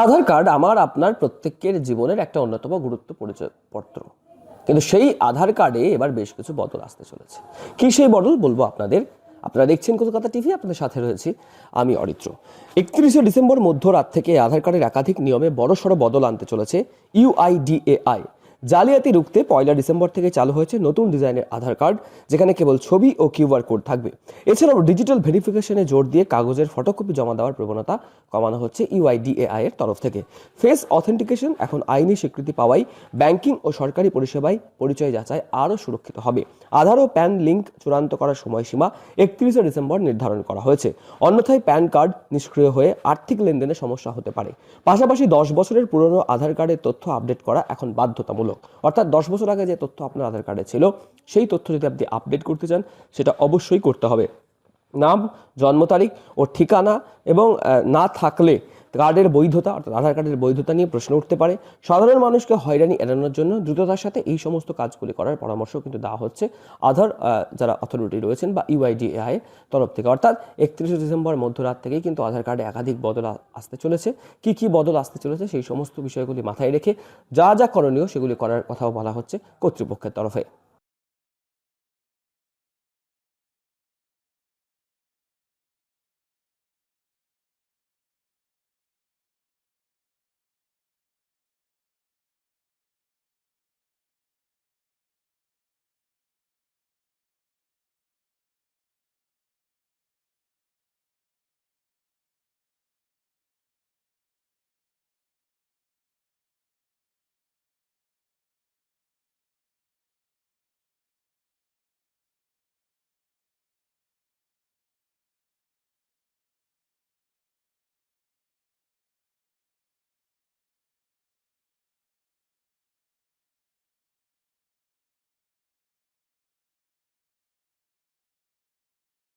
আধার card আমার আপনার প্রত্যেকের জীবনের একটা অন্যতম গুরুত্ব পরিচয়পত্র, কিন্তু সেই আধার কার্ডে এবার বেশ কিছু বদল আসতে চলেছে। কি সেই বদল বলবো আপনাদের। আপনারা দেখছেন কলকাতা টিভি, আপনাদের সাথে রয়েছি আমি অরিত্র। 31শে ডিসেম্বর মধ্যরাত থেকে আধার কার্ডের একাধিক নিয়মে বড়সড় বদল আনতে চলেছে ইউআইডিএআই। জালিয়াতি রুখতে 1 ডিসেম্বর থেকে চালু হয়েছে নতুন ডিজাইনের আধার কার্ড, যেখানে কেবল ছবি ও কিউআর কোড থাকবে। এছাড়াও ডিজিটাল ভেরিফিকেশনে জোর দিয়ে কাগজের ফটোকপি জমা দেওয়ার প্রবণতা কমানো হচ্ছে ইউআইডিএআই এর তরফ থেকে। ফেস অথেন্টিকেশন এখন আইনি স্বীকৃতি পাওয়ায় ব্যাংকিং ও সরকারি পরিষেবায় পরিচয় যাচাই আরও সুরক্ষিত হবে। আধার ও প্যান লিঙ্ক চূড়ান্ত করার সময়সীমা 31শে ডিসেম্বর নির্ধারণ করা হয়েছে। অন্যথায় প্যান কার্ড নিষ্ক্রিয় হয়ে আর্থিক লেনদেনে সমস্যা হতে পারে। পাশাপাশি 10 বছরের পুরনো আধার কার্ডের তথ্য আপডেট করা এখন বাধ্যতামূলক। অর্থাৎ 10 বছর আগে যে তথ্য আপনার আধার কার্ডে ছিল, সেই তথ্য যদি আপনি আপডেট করতে চান, সেটা অবশ্যই করতে হবে। নাম, জন্ম তারিখ ও ঠিকানা এবং না থাকলে কার্ডের বৈধতা, অর্থাৎ আধার কার্ডের বৈধতা নিয়ে প্রশ্ন উঠতে পারে। সাধারণ মানুষকে হয়রানি এড়ানোর জন্য দ্রুততার সাথে এই সমস্ত কাজগুলি করার পরামর্শ কিন্তু দেওয়া হচ্ছে আধার যারা অথরিটি রয়েছেন বা ইউআইডিএআই এর তরফ থেকে। অর্থাৎ 31শে ডিসেম্বর মধ্যরাত থেকেই কিন্তু আধার কার্ডে একাধিক বদল আসতে চলেছে। কি কি বদল আসতে চলেছে সেই সমস্ত বিষয়গুলি মাথায় রেখে যা যা করণীয় সেগুলি করার কথাও বলা হচ্ছে কর্তৃপক্ষের তরফে।